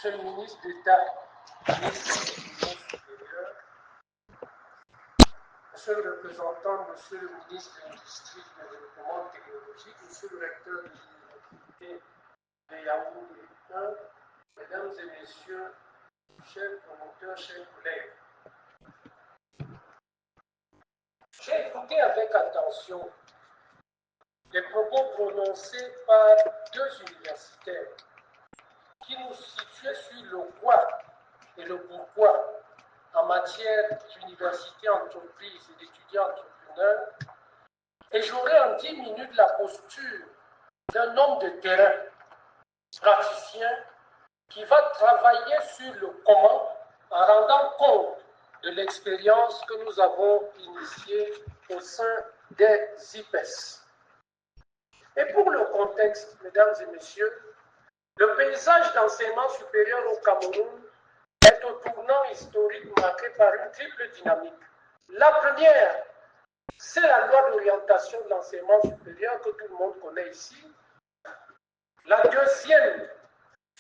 Monsieur le ministre d'État, ministre du Développement supérieur, Monsieur le représentant, Monsieur le ministre de l'Industrie et du Développement technologique, Monsieur le recteur de l'Université de Yaoundé 1, Mesdames et Messieurs, chers promoteurs, chers collègues, j'ai écouté avec attention les propos prononcés par deux universitaires qui nous situaient sur le quoi et le pourquoi en matière d'université, entreprise et d'étudiants entrepreneurs. Et j'aurai en 10 minutes la posture d'un homme de terrain, praticien, qui va travailler sur le comment en rendant compte de l'expérience que nous avons initiée au sein des IPES. Et pour le contexte, mesdames et messieurs, le paysage d'enseignement supérieur au Cameroun est au tournant historique marqué par une triple dynamique. La première, c'est la loi d'orientation de l'enseignement supérieur que tout le monde connaît ici. La deuxième,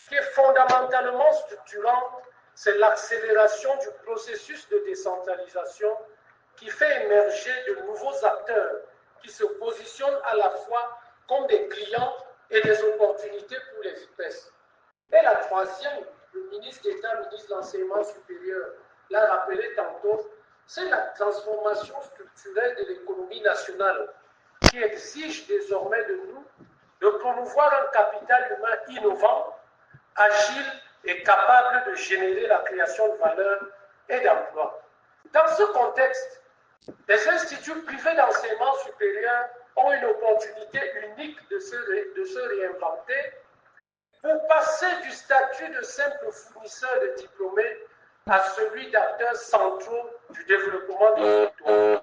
qui est fondamentalement structurante, c'est l'accélération du processus de décentralisation qui fait émerger de nouveaux acteurs qui se positionnent à la fois comme des clients et des opportunités pour les IPES. Et la troisième, le ministre d'État, ministre de l'Enseignement supérieur, l'a rappelé tantôt, c'est la transformation structurelle de l'économie nationale qui exige désormais de nous de promouvoir un capital humain innovant, agile et capable de générer la création de valeur et d'emplois. Dans ce contexte, les instituts privés d'enseignement supérieur ont une opportunité unique de se réinventer pour passer du statut de simple fournisseur de diplômés à celui d'acteurs centraux du développement des territoires.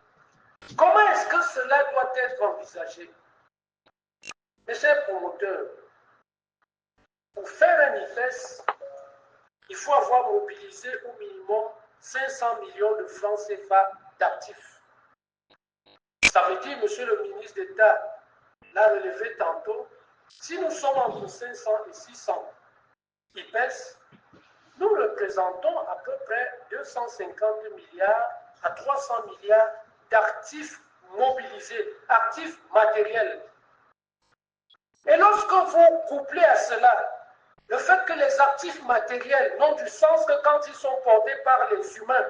Comment est-ce que cela doit être envisagé? Mes chers promoteurs, pour faire un IFES, il faut avoir mobilisé au minimum 500 millions de francs CFA d'actifs. Ça veut dire, monsieur le ministre d'État l'a relevé tantôt, si nous sommes entre 500 et 600 IPES, nous représentons à peu près 250 milliards à 300 milliards d'actifs mobilisés, actifs matériels. Et lorsque vous couplez à cela le fait que les actifs matériels n'ont du sens que quand ils sont portés par les humains,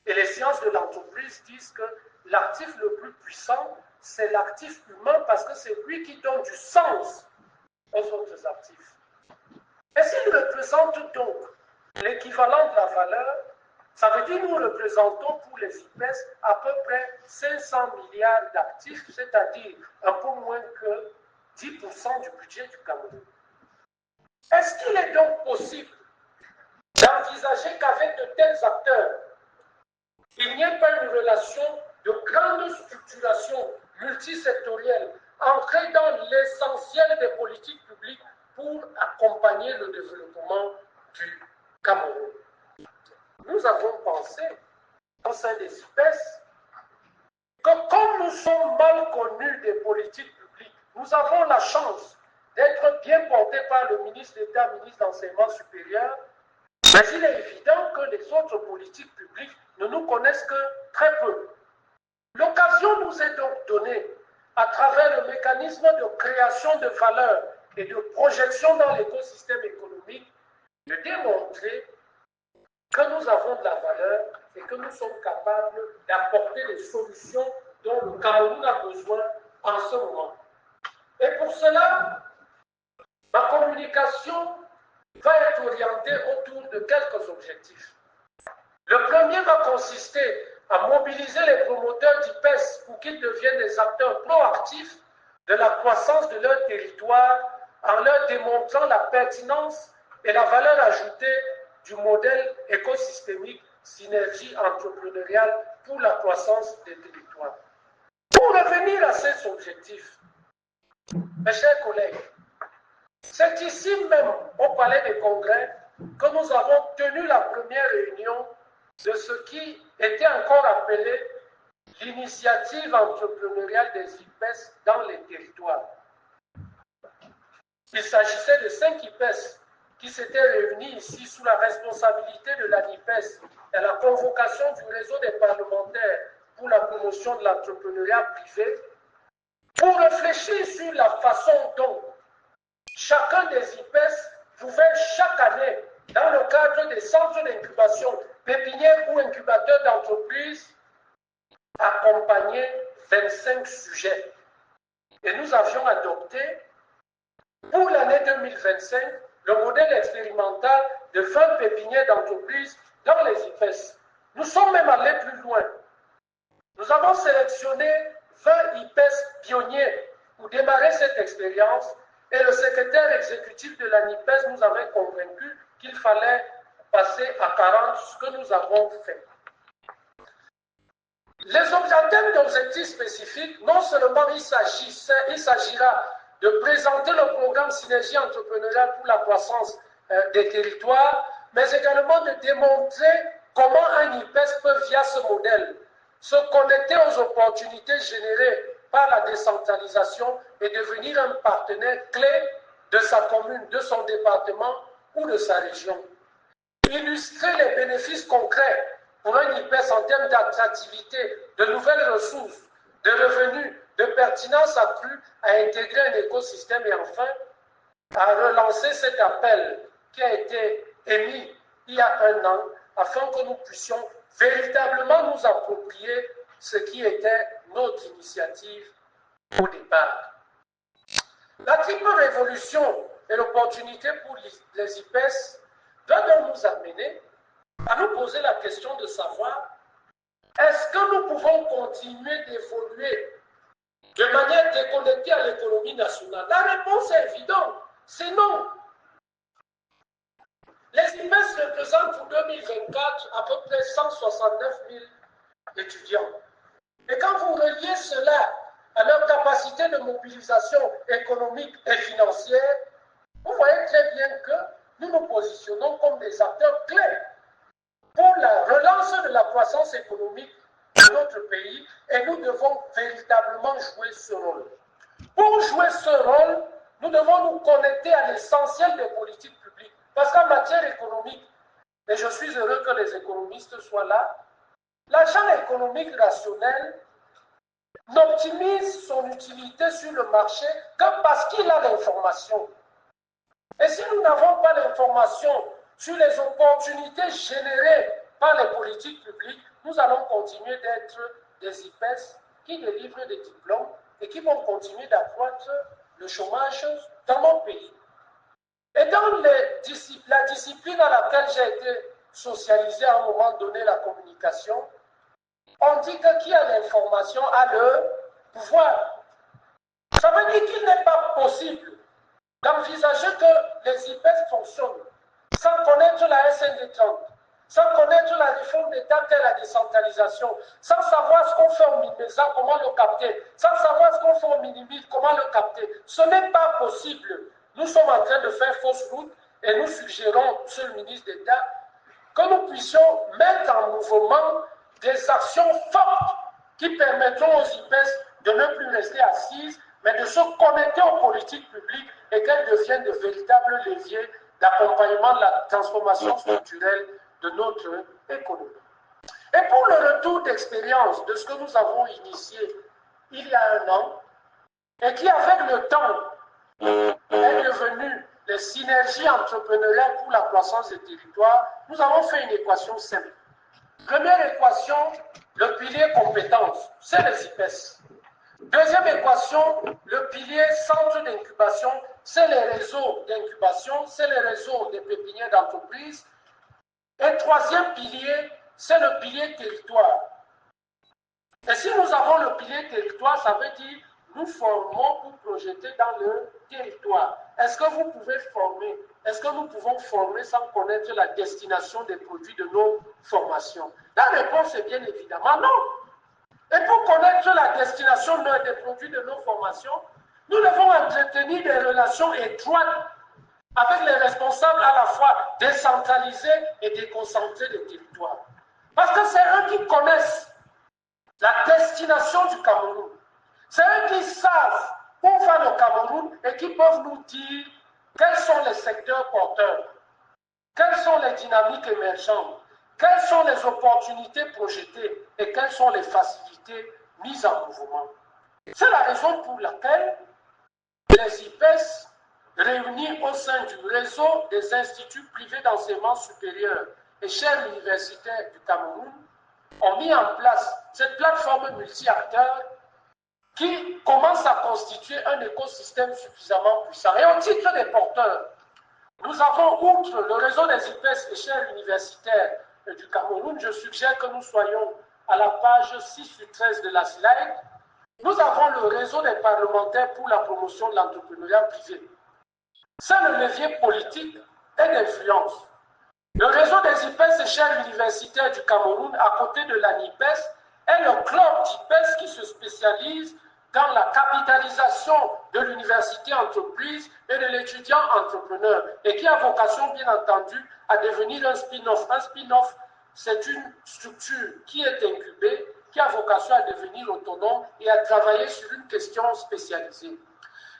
et les sciences de l'entreprise disent que l'actif le plus puissant, c'est l'actif humain parce que c'est lui qui donne du sens aux autres actifs. Et s'il représente donc l'équivalent de la valeur, ça veut dire que nous représentons pour les IPES à peu près 500 milliards d'actifs, c'est-à-dire un peu moins que 10% du budget du Cameroun. Est-ce qu'il est donc possible d'envisager qu'avec de tels acteurs, il n'y ait pas une relation de grande structuration multisectorielle ancrée dans l'essentiel des politiques publiques pour accompagner le développement du Cameroun? Nous avons pensé, au sein des IPES, que comme nous sommes mal connus des politiques publiques, nous avons la chance d'être bien portés par le ministre d'État, ministre de l'Enseignement supérieur, mais il est évident que les autres politiques publiques ne nous connaissent que très peu. L'occasion nous est donc donnée, à travers le mécanisme de création de valeur et de projection dans l'écosystème économique, de démontrer que nous avons de la valeur et que nous sommes capables d'apporter des solutions dont le Cameroun a besoin en ce moment. Et pour cela, ma communication va être orientée autour de quelques objectifs. Le premier va consister à mobiliser les promoteurs d'IPES pour qu'ils deviennent des acteurs proactifs de la croissance de leur territoire en leur démontrant la pertinence et la valeur ajoutée du modèle écosystémique synergie entrepreneuriale pour la croissance des territoires. Pour revenir à ces objectifs, mes chers collègues, c'est ici même, au Palais des Congrès, que nous avons tenu la première réunion de ce qui était encore appelé l'initiative entrepreneuriale des IPES dans les territoires. Il s'agissait de 5 IPES qui s'était réunie ici sous la responsabilité de la NIPES et la convocation du réseau des parlementaires pour la promotion de l'entrepreneuriat privé, pour réfléchir sur la façon dont chacun des IPES pouvait chaque année, dans le cadre des centres d'incubation, pépinières ou incubateurs d'entreprises, accompagner 25 sujets. Et nous avions adopté, pour l'année 2025, le modèle expérimental de 20 pépinières d'entreprises dans les IPES. Nous sommes même allés plus loin. Nous avons sélectionné 20 IPES pionniers pour démarrer cette expérience et le secrétaire exécutif de la NIPES nous avait convaincu qu'il fallait passer à 40, ce que nous avons fait. Les objectifs d'objectifs spécifiques, non seulement il s'agira de présenter le programme Synergie entrepreneuriale pour la croissance des territoires, mais également de démontrer comment un IPES peut, via ce modèle, se connecter aux opportunités générées par la décentralisation et devenir un partenaire clé de sa commune, de son département ou de sa région. Illustrer les bénéfices concrets pour un IPES en termes d'attractivité, de nouvelles ressources, de revenus, de pertinence accrue à intégrer un écosystème et enfin à relancer cet appel qui a été émis il y a un an afin que nous puissions véritablement nous approprier ce qui était notre initiative au départ. La triple révolution et l'opportunité pour les IPES doivent nous amener à nous poser la question de savoir est-ce que nous pouvons continuer d'évoluer de manière déconnectée à l'économie nationale? La réponse est évidente, c'est non. Les IPES représentent pour 2024 à peu près 169 000 étudiants. Et quand vous reliez cela à leur capacité de mobilisation économique et financière, vous voyez très bien que nous nous positionnons comme des acteurs clés pour la relance de la croissance économique de notre pays et nous devons véritablement jouer ce rôle. Pour jouer ce rôle, nous devons nous connecter à l'essentiel des politiques publiques. Parce qu'en matière économique, et je suis heureux que les économistes soient là, l'agent économique rationnel n'optimise son utilité sur le marché que parce qu'il a l'information. Et si nous n'avons pas l'information sur les opportunités générées par les politiques publiques, nous allons continuer d'être des IPES qui délivrent des diplômes et qui vont continuer d'accroître le chômage dans mon pays. Et dans la discipline à laquelle j'ai été socialisé à un moment donné, la communication, on dit que qui a l'information a le pouvoir. Ça veut dire qu'il n'est pas possible d'envisager que les IPES fonctionnent sans connaître la SND 30, sans connaître la réforme d'État qu'est la décentralisation, sans savoir ce qu'on fait au MINESA, comment le capter, sans savoir ce qu'on fait au Minimid, comment le capter. Ce n'est pas possible. Nous sommes en train de faire fausse route et nous suggérons, Monsieur le ministre d'État, que nous puissions mettre en mouvement des actions fortes qui permettront aux IPES de ne plus rester assises, mais de se connecter aux politiques publiques et qu'elles deviennent de véritables leviers d'accompagnement de la transformation structurelle de notre économie. Et pour le retour d'expérience de ce que nous avons initié il y a un an, et qui avec le temps est devenu les synergies entrepreneuriales pour la croissance des territoires, nous avons fait une équation simple. Première équation, le pilier compétences, c'est les IPES. Deuxième équation, le pilier centre d'incubation, c'est les réseaux d'incubation, c'est les réseaux des pépinières d'entreprise. Et troisième pilier, c'est le pilier territoire. Et si nous avons le pilier territoire, ça veut dire nous formons pour projeter dans le territoire. Est-ce que vous pouvez former? Est-ce que nous pouvons former sans connaître la destination des produits de nos formations? La réponse est bien évidemment non. Et pour connaître la destination des produits de nos formations, nous devons entretenir des relations étroites avec les responsables à la fois décentralisés et déconcentrés des territoires. Parce que c'est eux qui connaissent la destination du Cameroun. C'est eux qui savent où va le Cameroun et qui peuvent nous dire quels sont les secteurs porteurs. Quelles sont les dynamiques émergentes? Quelles sont les opportunités projetées et quelles sont les facilités mises en mouvement? C'est la raison pour laquelle les IPES, réunis au sein du réseau des instituts privés d'enseignement supérieur et chaires universitaires du Cameroun, ont mis en place cette plateforme multi-acteurs qui commence à constituer un écosystème suffisamment puissant. Et au titre des porteurs, nous avons, outre le réseau des IPES et chaires universitaires du Cameroun, je suggère que nous soyons à la page 6 sur 13 de la slide, nous avons le réseau des parlementaires pour la promotion de l'entrepreneuriat privé. C'est le levier politique et d'influence. Le réseau des IPES et chaires universitaires du Cameroun, à côté de la NIPES, est le club d'IPES qui se spécialise dans la capitalisation de l'université entreprise et de l'étudiant entrepreneur et qui a vocation, bien entendu, à devenir un spin-off. Un spin-off, c'est une structure qui est incubée, qui a vocation à devenir autonome et à travailler sur une question spécialisée.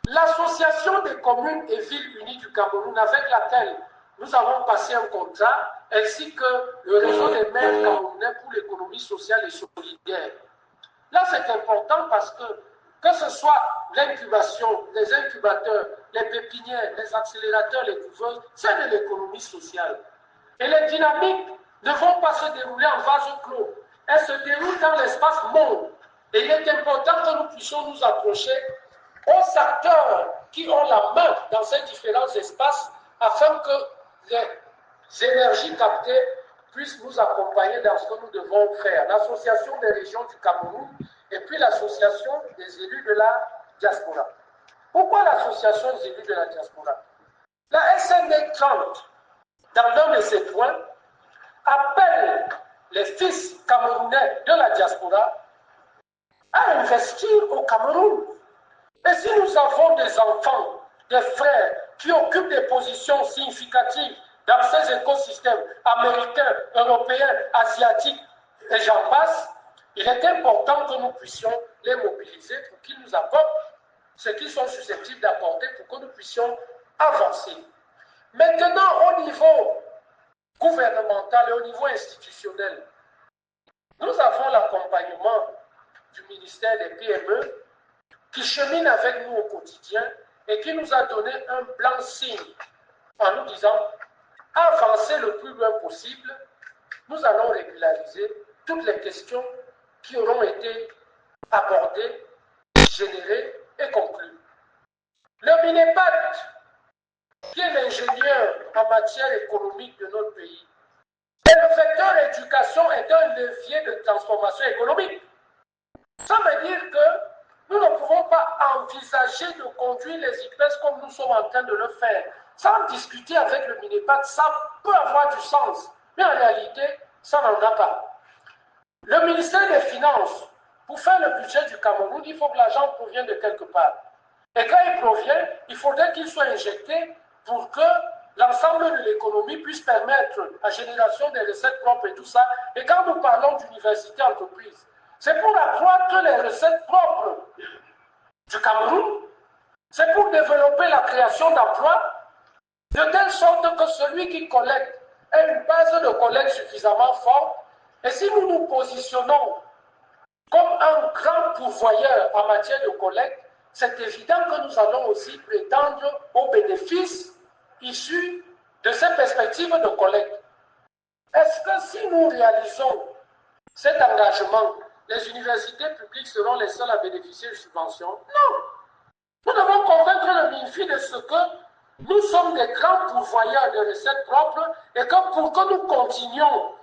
L'Association des communes et villes unies du Cameroun, avec laquelle nous avons passé un contrat, ainsi que le réseau des maires camerounais pour l'économie sociale et solidaire. Là, c'est important parce que ce soit l'incubation, les incubateurs, les pépinières, les accélérateurs, les couveuses, c'est de l'économie sociale. Et les dynamiques ne vont pas se dérouler en vase clos. Elles se déroulent dans l'espace monde. Et il est important que nous puissions nous approcher aux acteurs qui ont la main dans ces différents espaces afin que les énergies captées puissent nous accompagner dans ce que nous devons faire. L'Association des régions du Cameroun et puis l'Association des élus de la diaspora. Pourquoi l'Association des élus de la diaspora? La SND 30, dans l'un de ses points, appelle les fils camerounais de la diaspora à investir au Cameroun. Et si nous avons des enfants, des frères qui occupent des positions significatives dans ces écosystèmes américains, européens, asiatiques et j'en passe, il est important que nous puissions les mobiliser pour qu'ils nous apportent ce qu'ils sont susceptibles d'apporter pour que nous puissions avancer. Maintenant, au niveau gouvernemental et au niveau institutionnel, nous avons l'accompagnement du ministère des PME qui chemine avec nous au quotidien et qui nous a donné un blanc-seing en nous disant avancez le plus loin possible, nous allons régulariser toutes les questions qui auront été abordées, générées et conclues. Le MINEPAD, qui est l'ingénieur en matière économique de notre pays, et le vecteur éducation est un levier de transformation économique. Ça veut dire que nous ne pouvons pas envisager de conduire les IPES comme nous sommes en train de le faire. Sans discuter avec le MINEPAD, ça peut avoir du sens, mais en réalité, ça n'en a pas. Le ministère des Finances, pour faire le budget du Cameroun, il faut que l'argent provienne de quelque part. Et quand il provient, il faudrait qu'il soit injecté pour que l'ensemble de l'économie puisse permettre la génération des recettes propres et tout ça. Et quand nous parlons d'université entreprise, c'est pour accroître les recettes propres du Cameroun, c'est pour développer la création d'emplois, de telle sorte que celui qui collecte ait une base de collecte suffisamment forte. Et si nous nous positionnons comme un grand pourvoyeur en matière de collecte, c'est évident que nous allons aussi prétendre aux bénéfices issus de ces perspectives de collecte. Est-ce que si nous réalisons cet engagement, les universités publiques seront les seules à bénéficier de subventions? Non. Nous devons convaincre le MINFI de ce que nous sommes des grands pourvoyeurs de recettes propres et que pour que nous continuions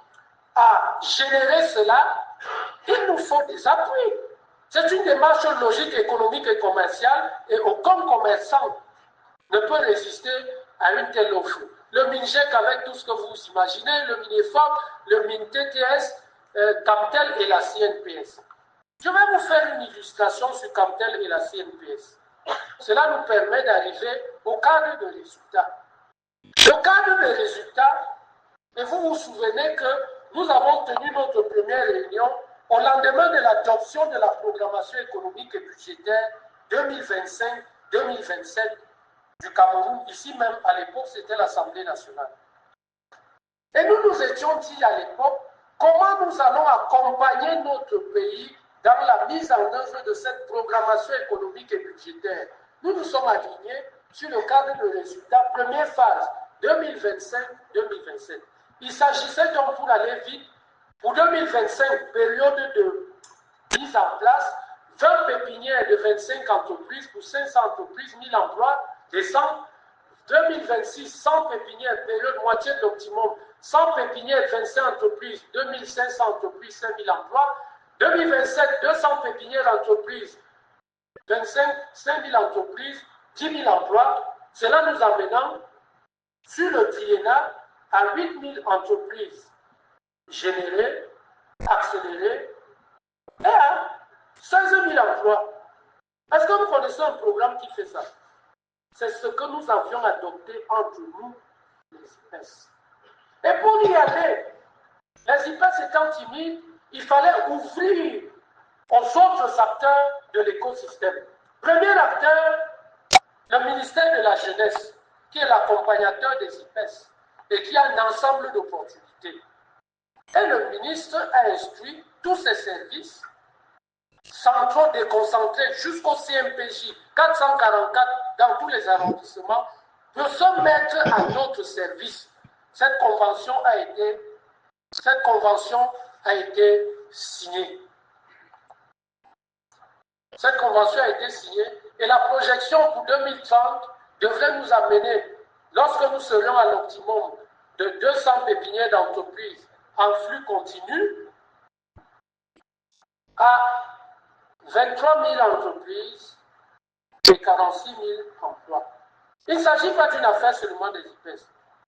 à générer cela, il nous faut des appuis. C'est une démarche logique, économique et commerciale et aucun commerçant ne peut résister à une telle offre. Le MINGEC avec tout ce que vous imaginez, le MINEFOP, le MINTTS, Camtel et la CNPS. Je vais vous faire une illustration sur Camtel et la CNPS. Cela nous permet d'arriver au cadre de résultats. Le cadre de résultats, et vous vous souvenez que nous avons tenu notre première réunion au lendemain de l'adoption de la programmation économique et budgétaire 2025-2027 du Cameroun. Ici même, à l'époque, c'était l'Assemblée nationale. Et nous nous étions dit à l'époque, comment nous allons accompagner notre pays dans la mise en œuvre de cette programmation économique et budgétaire. Nous nous sommes alignés sur le cadre de résultats, première phase, 2025-2027. Il s'agissait donc, pour aller vite, pour 2025, période de mise en place, 20 pépinières de 25 entreprises pour 500 entreprises, 1000 emplois, décembre. 2026, 100 pépinières, période moitié de l'optimum, 100 pépinières, 25 entreprises, 2500 entreprises, 5000 emplois. 2027, 200 pépinières entreprises, 5000 entreprises, 10 000 emplois. Cela nous amenant sur le triennat à 8000 entreprises générées, accélérées et à 16 000 emplois. Est-ce que vous connaissez un programme qui fait ça? C'est ce que nous avions adopté entre nous, les IPES. Et pour y aller, les IPES étant timides, il fallait ouvrir aux autres acteurs de l'écosystème. Premier acteur, le ministère de la Jeunesse, qui est l'accompagnateur des IPES et qui a un ensemble d'opportunités. Et le ministre a instruit tous ses services centraux déconcentrés jusqu'au CMPJ 444 dans tous les arrondissements de se mettre à notre service. Cette convention a été signée. Cette convention a été signée et la projection pour 2030 devrait nous amener, lorsque nous serions à l'optimum de 200 pépinières d'entreprises en flux continu, à 23 000 entreprises et 46 000 emplois. Il ne s'agit pas d'une affaire seulement des IPES.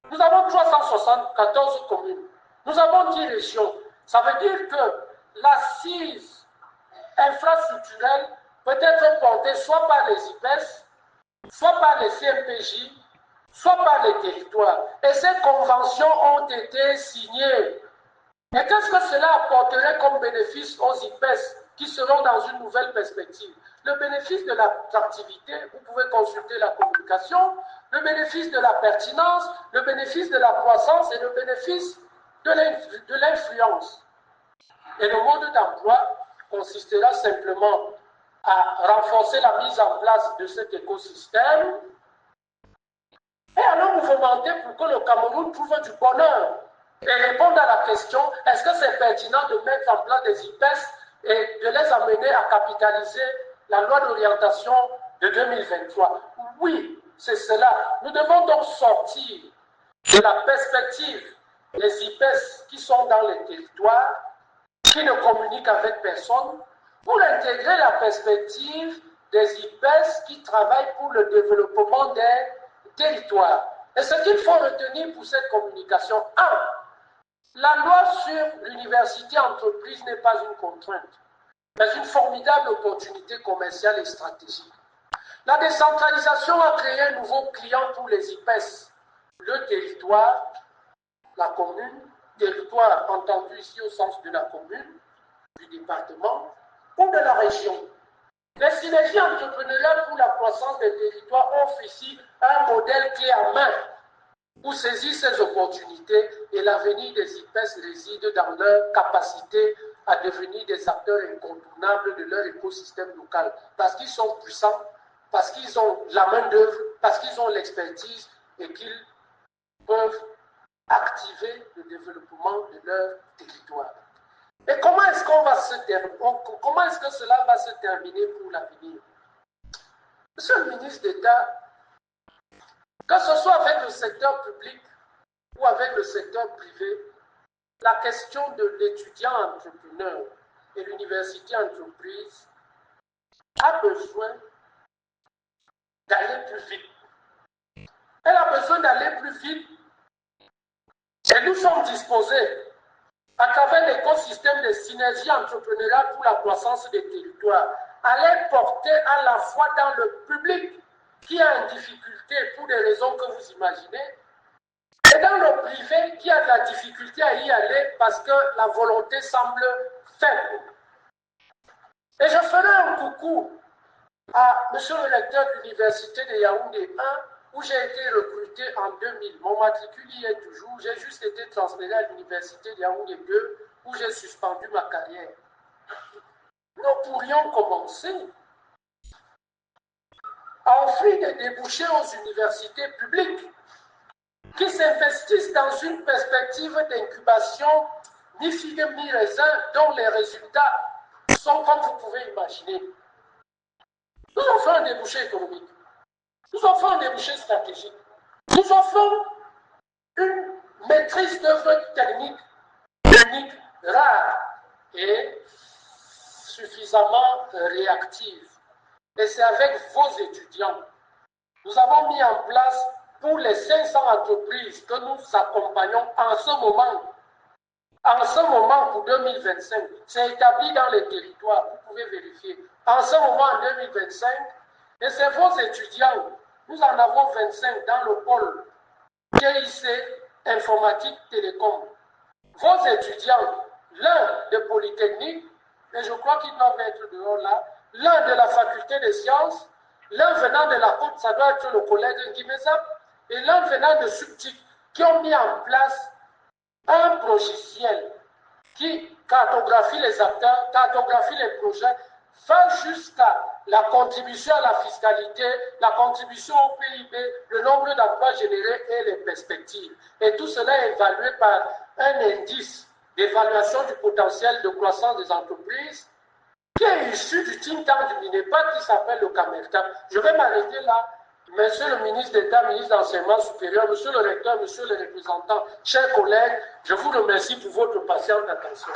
Nous avons 374 communes. Nous avons 10 régions. Ça veut dire que l'assise infrastructurelle peut être portée soit par les IPES, soit par les CMPJ, soit par les territoires. Et ces conventions ont été signées. Et qu'est-ce que cela apporterait comme bénéfice aux IPES qui seront dans une nouvelle perspective? Le bénéfice de l'attractivité, vous pouvez consulter la communication, le bénéfice de la pertinence, le bénéfice de la croissance et le bénéfice de l'influence. Et le mode d'emploi consistera simplement à renforcer la mise en place de cet écosystème et à le mouvementer pour que le Cameroun trouve du bonheur et répondre à la question, est-ce que c'est pertinent de mettre en place des IPES et de les amener à capitaliser la loi d'orientation de 2023? Oui, c'est cela. Nous devons donc sortir de la perspective des IPES qui sont dans les territoires, qui ne communiquent avec personne, pour intégrer la perspective des IPES qui travaillent pour le développement des territoires. Et ce qu'il faut retenir pour cette communication, 1. La loi sur l'université-entreprise n'est pas une contrainte, mais une formidable opportunité commerciale et stratégique. La décentralisation a créé un nouveau client pour les IPES, le territoire, la commune, territoire entendu ici au sens de la commune, du département ou de la région. Les synergies entrepreneuriales pour la croissance des territoires offrent ici un modèle clé en main pour saisir ces opportunités, et l'avenir des IPES réside dans leur capacité à devenir des acteurs incontournables de leur écosystème local, parce qu'ils sont puissants, parce qu'ils ont la main-d'œuvre, parce qu'ils ont l'expertise et qu'ils peuvent activer le développement de leur territoire. Et comment est-ce que cela va se terminer pour l'avenir? Monsieur le ministre d'État, que ce soit avec le secteur public ou avec le secteur privé, la question de l'étudiant entrepreneur et l'université entreprise a besoin d'aller plus vite. Elle a besoin d'aller plus vite et nous sommes disposés, à travers l'écosystème de synergie entrepreneuriale pour la croissance des territoires, à les porter à la fois dans le public qui a une difficulté pour des raisons que vous imaginez, et dans le privé qui a de la difficulté à y aller parce que la volonté semble faible. Et je ferai un coucou à monsieur le recteur de l'université de Yaoundé 1 où j'ai été recruté en 2000. Mon matricule y est toujours. J'ai juste été transféré à l'université de Yaoundé 2, où j'ai suspendu ma carrière. Nous pourrions commencer à offrir des débouchés aux universités publiques qui s'investissent dans une perspective d'incubation ni figue ni raisin dont les résultats sont comme vous pouvez imaginer. Nous offrons un débouché économique, nous offrons un débouché stratégique, nous offrons une maîtrise d'œuvre technique unique, rare et suffisamment réactive. Et c'est avec vos étudiants. Nous avons mis en place pour les 500 entreprises que nous accompagnons en ce moment pour 2025, c'est établi dans les territoires, vous pouvez vérifier. En ce moment, en 2025, et c'est vos étudiants, nous en avons 25 dans le pôle TIC, informatique, télécom. Vos étudiants, l'un de Polytechnique, et je crois qu'ils doivent être dehors là, l'un de la faculté des sciences, l'un venant de la côte, ça doit être le collègue Nguimeza, et l'un venant de Subtic, qui ont mis en place un logiciel qui cartographie les acteurs, cartographie les projets, va jusqu'à la contribution à la fiscalité, la contribution au PIB, le nombre d'emplois générés et les perspectives. Et tout cela est évalué par un indice d'évaluation du potentiel de croissance des entreprises qui est issu du think tank du MINEPAD qui s'appelle le CAMERTA. Je vais m'arrêter là. Monsieur le ministre d'État, ministre d'Enseignement supérieur, monsieur le recteur, monsieur le représentant, chers collègues, je vous remercie pour votre patiente attention.